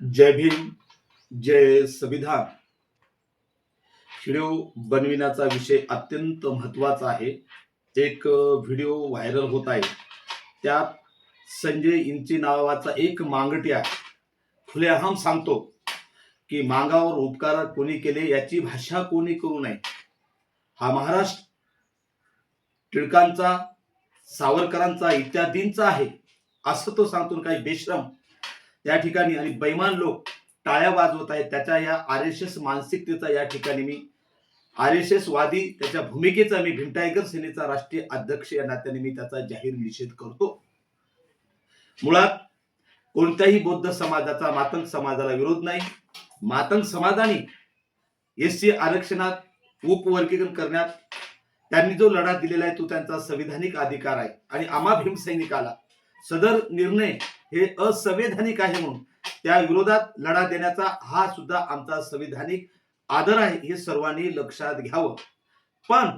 जय भीम, जय संविधान. व्हिडिओ बनविण्याचा विषय अत्यंत महत्त्वाचा आहे. एक व्हिडिओ व्हायरल होत आहे. त्यात संजय इंचे नावाचा एक मांगट्या खुलेआम सांगतो की मागावर उपकार कोणी केले याची भाषा कोणी करू नये. हा महाराष्ट्र टिळकांचा, सावरकरांचा इत्यादींचा आहे असं तो सांगतो. काही बेशरम या ठिकाणी आणि बैमान लोक टाळ्या वाजवत आहेत. त्याच्या या आरएसएस मानसिकतेचा या ठिकाणी मी आरएसएस वादी त्याच्या भूमिकेचा मी भीम टायगर सेनेचा राष्ट्रीय अध्यक्ष या नात्याने मी त्याचा जाहीर निषेध करतो. मुळात कोणत्याही बौद्ध समाजाचा मातंग समाजाला विरोध नाही. मातंग समाजाने एससी आरक्षणात उपवर्गीकरण करण्यात त्यांनी जो लढा दिलेला आहे तो त्यांचा संविधानिक अधिकार आहे आणि आम्हा भीमसैनिकाला सदर निर्णय हे असंवैधानिक आहे म्हणून त्या विरोधात लढा देण्याचा हा सुद्धा आमचा संविधानिक आदर आहे, हे सर्वांनी लक्षात घ्यावं. पण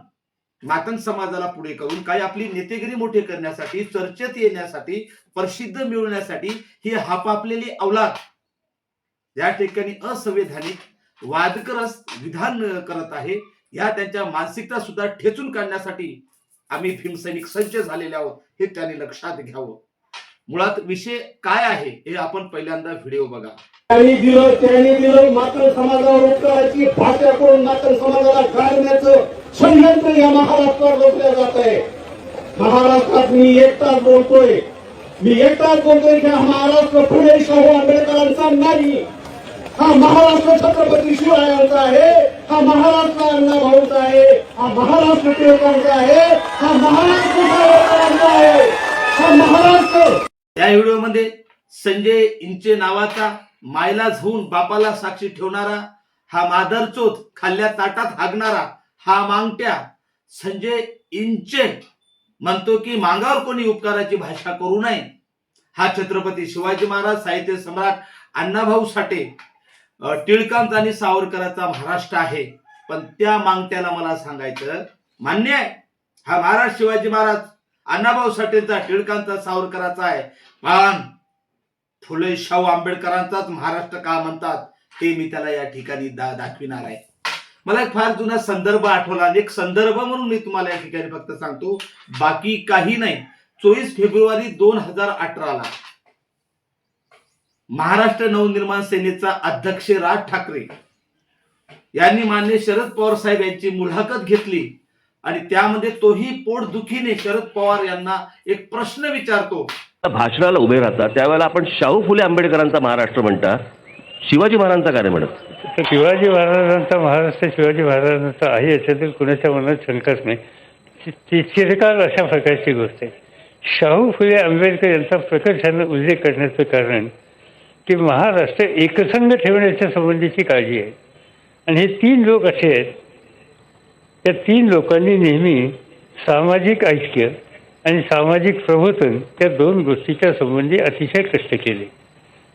मातंग समाजाला पुढे करून काही आपली नेतेगिरी मोठे करण्यासाठी, चर्चेत येण्यासाठी, प्रसिद्ध मिळवण्यासाठी ही हापापलेली अवलाद या ठिकाणी असंवैधानिक वादग्रस्त विधान करत आहे. या त्यांच्या मानसिकता सुद्धा ठेचून काढण्यासाठी आम्ही भीमसैनिक सज्ज झालेले आहोत, हे त्यांनी लक्षात घ्यावं. मुळात विषय काय आहे हे आपण पहिल्यांदा व्हिडिओ बघा. त्यांनी दिलं मात्र समाजावर उपकाराची भाषा करून मात्र समाजाला गाळण्याचं षडयंत्र या महाराष्ट्रात रोखलं जात आहे. महाराष्ट्रात मी एकटाच बोलतोय की हा महाराष्ट्र फुले शाहू आंबेडकरांचा नाही. हा महाराष्ट्र छत्रपती शिवरायांचा आहे. हा महाराष्ट्र अण्णाभाऊंचा आहे. हा महाराष्ट्र टिळकांचा आहे. हा महाराष्ट्र सावरकरांचा आहे. हा महाराष्ट्र. या व्हिडिओमध्ये संजय इंचे नावाचा मायला झोन बापाला साक्षी ठेवणारा, हा मादरचोत खाल्ल्या ताटात हागणारा हा मांगट्या संजय इंचे म्हणतो की मागावर कोणी उपकाराची भाषा करू नये. हा छत्रपती शिवाजी महाराज, साहित्य सम्राट अण्णाभाऊ साठे, टिळकांचा आणि सावरकरांचा महाराष्ट्र आहे. पण त्या मांगट्याला मला सांगायचं मान्य आहे, हा महाराज शिवाजी महाराज, अण्णाभाऊ साठेचा, टिळकांचा, सावरकरांचा आहे. पण फुले शाहू आंबेडकरांचाच महाराष्ट्र का म्हणतात ते मी त्याला या ठिकाणी दाखविणार आहे. मला एक फार जुना संदर्भ आठवला. एक संदर्भ म्हणून मी तुम्हाला या ठिकाणी फक्त सांगतो, बाकी काही नाही. 24 फेब्रुवारी 2018 महाराष्ट्र नवनिर्माण सेनेचा अध्यक्ष राज ठाकरे यांनी माननीय शरद पवार साहेब यांची मुलाखत घेतली आणि त्यामध्ये तोही पोटदुखीने शरद पवार यांना एक प्रश्न विचारतो. भाषणाला उभे राहतात त्यावेळेला आपण शाहू फुले आंबेडकरांचा महाराष्ट्र म्हणता, शिवाजी महाराजांचा काय म्हणत? शिवाजी महाराजांचा महाराष्ट्र शिवाजी महाराजांचा आहे याच्यातील कुणाच्या मनात शंकाच नाही. ती चिरकाल अशा प्रकारची गोष्ट आहे. शाहू फुले आंबेडकर यांचा प्रकर्षाने उल्लेख करण्याचं कारण की महाराष्ट्र एकसंघ ठेवण्याच्या संबंधीची काळजी आहे. आणि हे तीन लोक असे आहेत, त्या तीन लोकांनी नेहमी सामाजिक ऐक्य आणि सामाजिक प्रबोधन त्या दोन गोष्टीच्या संबंधी अतिशय कष्ट केले.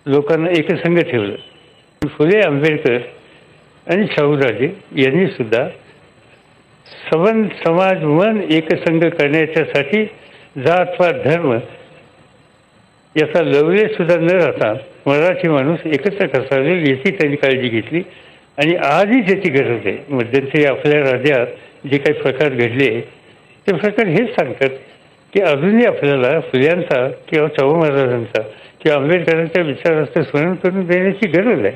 लोकांना एकसंघ ठेवलं. फुले आंबेडकर आणि शाहूराजे यांनी सुद्धा सवन समाज मन एकसंघ करण्याच्यासाठी जातपात धर्म याचा लवले सुद्धा न राहता मराठी माणूस एकत्र कसा जाईल याची त्यांनी काळजी घेतली. आणि आजही त्याची गरज आहे. मध्यंतरी आपल्या राज्यात जे काही प्रकार घडले ते प्रकार हेच सांगतात की अजूनही आपल्याला फुल्यांचा किंवा शाहू महाराजांचा किंवा आंबेडकरांच्या विचाराचं स्मरण करून देण्याची गरज आहे.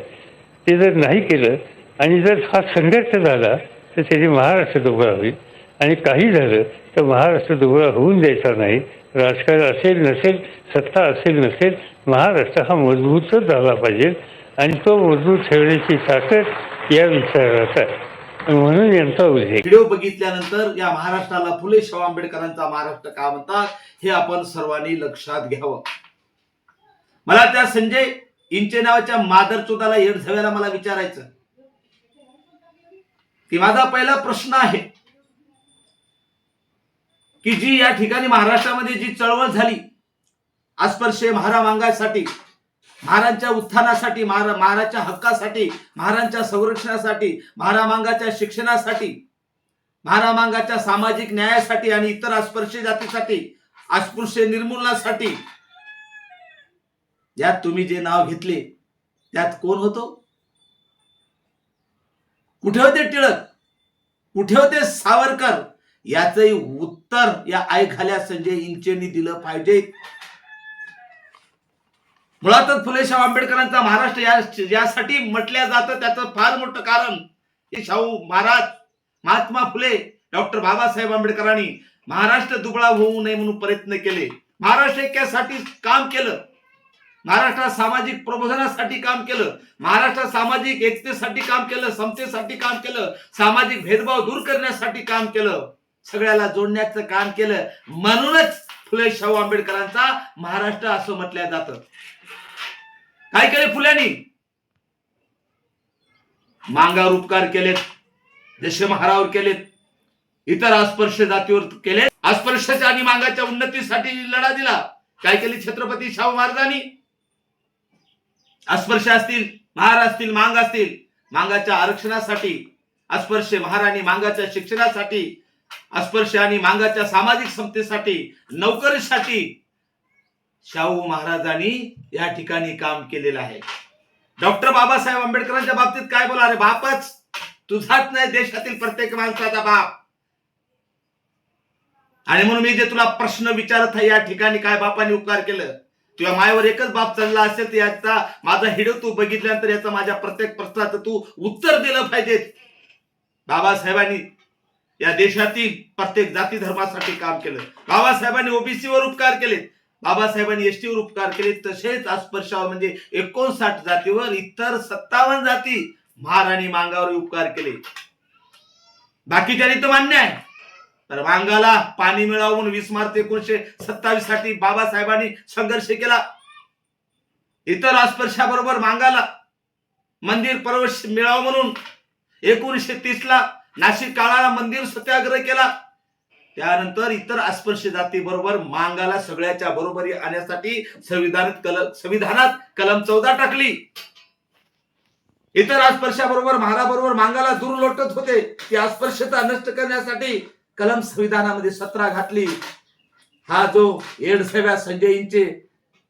ते जर नाही केलं आणि जर हा संघर्ष झाला तर त्याची महाराष्ट्र डोबळा होईल. आणि काही झालं तर महाराष्ट्र डोबळा होऊन द्यायचा नाही. राजकारण असेल नसेल, सत्ता असेल नसेल, महाराष्ट्र हा मजबूतच झाला पाहिजे आणि तो मजबूत ठेवण्याची ताकद या विचारात आहे. म्हणून यांचा उल्लेख. व्हिडिओ बघितल्यानंतर या महाराष्ट्राला फुले शाहू आंबेडकरांचा महाराष्ट्र का म्हणतात हे आपण सर्वांनी लक्षात घ्यावं. मला त्या संजय इंचे नावाच्या मादरचोदाला येडझव्याला मला विचारायचं की माझा पहिला प्रश्न आहे की जी या ठिकाणी महाराष्ट्रामध्ये जी चळवळ झाली अस्पृश्य महारामांगासाठी, महाराजांच्या उत्थानासाठी, महाराजांच्या हक्कासाठी, महाराजांच्या संरक्षणासाठी, महारामांगाच्या शिक्षणासाठी, महारामांगाच्या सामाजिक न्यायासाठी आणि इतर अस्पृश्य जातीसाठी, अस्पृश्य निर्मूलनासाठी, यात तुम्ही जे नाव घेतले त्यात कोण होतो? कुठे होते टिळक? कुठे होते सावरकर? याचंही उत्तर या आयघाल्या संजय इंचेंनी दिलं पाहिजे. मुळातच फुले शाहू आंबेडकरांचा महाराष्ट्र यासाठी म्हटल्या जातं त्याचं फार मोठं कारण हे शाहू महाराज, महात्मा फुले, डॉक्टर बाबासाहेब आंबेडकरांनी महाराष्ट्र दुबळा होऊ नये म्हणून प्रयत्न केले. महाराष्ट्र ऐक्यासाठी काम केलं, महाराष्ट्रात सामाजिक प्रबोधनासाठी काम केलं, महाराष्ट्रात सामाजिक एकतेसाठी काम केलं, समतेसाठी काम केलं, सामाजिक भेदभाव दूर करण्यासाठी काम केलं, सगळ्याला जोडण्याचं काम केलं. म्हणूनच फुले शाहू आंबेडकरांचा महाराष्ट्र असं म्हटलं जातं. काय केले फुल्यांनी? मांगावर उपकार केलेत, दशमहारावर केलेत, इतर अस्पृश्य जातीवर केले, अस्पृश्याच्या आणि मांगाच्या उन्नतीसाठी लढा दिला. काय केले छत्रपती शाहू महाराजांनी? अस्पृश्य असतील, महार असतील, मांग असतील, मांगाच्या आरक्षणासाठी, अस्पृश्य महार आणि मांगाच्या शिक्षणासाठी, अस्पृश्य आणि मांगाच्या सामाजिक समतेसाठी, नोकरीसाठी शाहू महाराजांनी या ठिकाणी काम केलेलं आहे. डॉक्टर बाबासाहेब आंबेडकरांच्या बाबतीत काय बोला? अरे बापच तुझाच नाही, देशातील प्रत्येक माणसाचा बाप. आणि म्हणून मी जे तुला प्रश्न विचारत आहे या ठिकाणी, काय बापाने उपकार केलं? तुझ्या मायेवर एकच बाप चालला असेल तर याचा माझा हिडो तू बघितल्यानंतर याचा माझ्या प्रत्येक प्रश्नाचं तू उत्तर दिलं पाहिजे. बाबासाहेबांनी या देशातील प्रत्येक जाती धर्मासाठी काम केलं. बाबासाहेबांनी ओबीसीवर उपकार केले, बाबासाहेबांनी एसटीवर उपकार केले, तसेच अस्पृश्यावर म्हणजे 59 जातीवर, इतर 57 जाती महार आणि मांगावर उपकार केले. बाकीच्यांनी तर मान्य आहे, तर मांगाला पाणी मिळावं म्हणून 20 मार्च 1927 साठी बाबासाहेबांनी संघर्ष केला. इतर अस्पृश्याबरोबर मांगाला मंदिर प्रवेश मिळावं म्हणून 1930 ला नाशिक काळाला मंदिर सत्याग्रह केला. त्यानंतर इतर अस्पृश्य जाती बरोबर मांगाला सगळ्याच्या बरोबरी आणण्यासाठी संविधानात कलम 14 टाकली. इतर अस्पृश्याबरोबर महाराबरोबर मांगाला दूर लोटत होते, ती अस्पृश्यता नष्ट करण्यासाठी कलम संविधानामध्ये 17 घातली. हा जो एडसेव्या संजय इंचे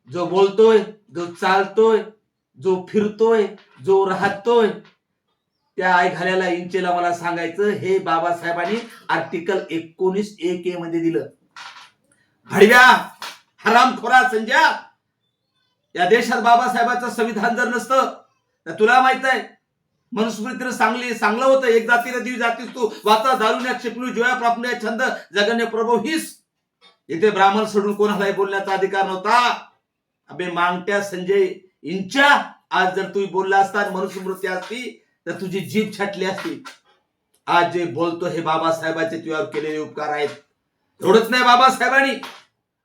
जो बोलतोय, जो चालतोय, जो फिरतोय, जो राहतोय, त्या आयघाल्याला इंचेला मला सांगायचं, हे बाबासाहेबांनी आर्टिकल 19(1) मध्ये दिलं. हडव्या हरामखोरा संजय, या देशात बाबासाहेबांचं संविधान जर नसतं तर तुला माहित आहे मनुस्मृतीनं चांगलं होतं, एक जातीने दिवी जातीस तू वाचा दारुण्या चिपणू जोया प्राप्त छंद जगन्य प्रभू हीस. इथे ब्राह्मण सोडून कोणालाही बोलण्याचा अधिकार नव्हता. अबे मांगट्या संजय इंच्या, आज जर तू बोलला असता मनुस्मृती असती तर तुझी जीभ छाटली असती. आज जे बोलतो हे बाबासाहेबांचे तुझ्यावर केलेले उपकार आहेत. एवढंच नाही, बाबासाहेबांनी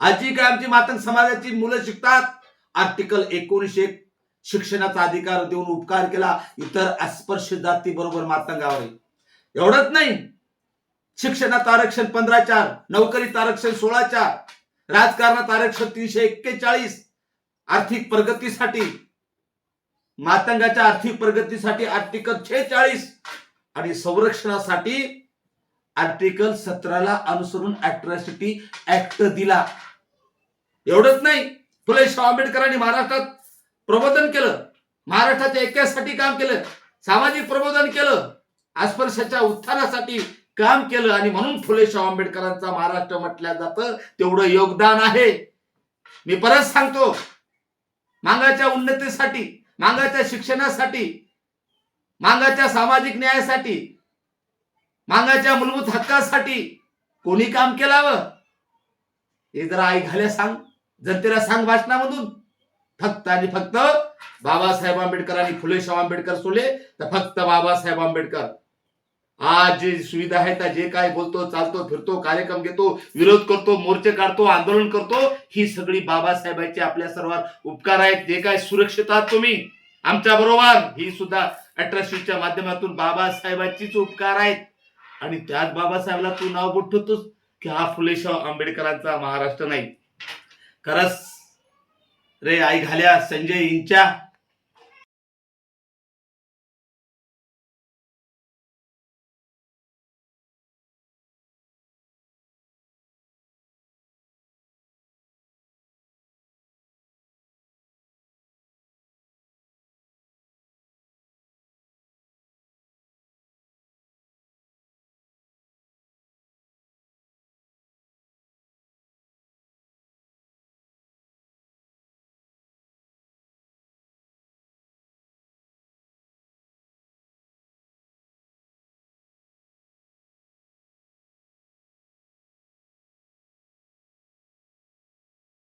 आजी काय आमची मातंग समाजाची मुलं शिकतात, आर्टिकल 19(1) शिक्षणाचा अधिकार देऊन उपकार केला इतर अस्पृश्य जाती बरोबर मातंगावर. एवढंच नाही, शिक्षणात आरक्षण 15(4), नोकरीत आरक्षण 16(4), राजकारणात आरक्षण 341, आर्थिक प्रगतीसाठी, मातंगाच्या आर्थिक प्रगतीसाठी आर्टिकल 46 आणि संरक्षणासाठी आर्टिकल 17 ला अनुसरून अॅट्रॉसिटी ऍक्ट दिला. एवढंच नाही, फुले शाहू आंबेडकरांनी महाराष्ट्रात प्रबोधन केलं, महाराष्ट्राच्या ऐक्यासाठी काम केलं, सामाजिक प्रबोधन केलं, अस्पृश्याच्या उत्थानासाठी काम केलं. आणि म्हणून फुले शाहू आंबेडकरांचा महाराष्ट्र म्हटलं जातं. तेवढं योगदान आहे. मी परत सांगतो, मांगाच्या उन्नतीसाठी, मांगाच्या शिक्षणासाठी, मांगाच्या सामाजिक न्यायासाठी, मांगाच्या मूलभूत हक्कासाठी कोणी काम केलावं हे जरा ऐकायला सांग, जनतेला सांग भाषणामधून. फक्त आणि फक्त बाबासाहेब आंबेडकर आणि फुले शाहू आंबेडकर सोडले तर फक्त बाबासाहेब आंबेडकर. आज जे सुविधा आहेत, जे काय बोलतो, चालतो, फिरतो, कार्यक्रम घेतो, विरोध करतो, मोर्चे काढतो, आंदोलन करतो, ही सगळी बाबासाहेबांची आपल्या सर्वांवर उपकार आहेत. जे काय सुरक्षित आहात तुम्ही आमच्या बरोबर, ही सुद्धा अॅट्रॉसिटीच्या माध्यमातून बाबासाहेबांचीच उपकार आहेत. आणि त्याच बाबासाहेबला तू नाव बोट ठेवतोस की हा फुले शाहू आंबेडकरांचा महाराष्ट्र नाही. खरंच रे आई घाल्या संजय इंच्या,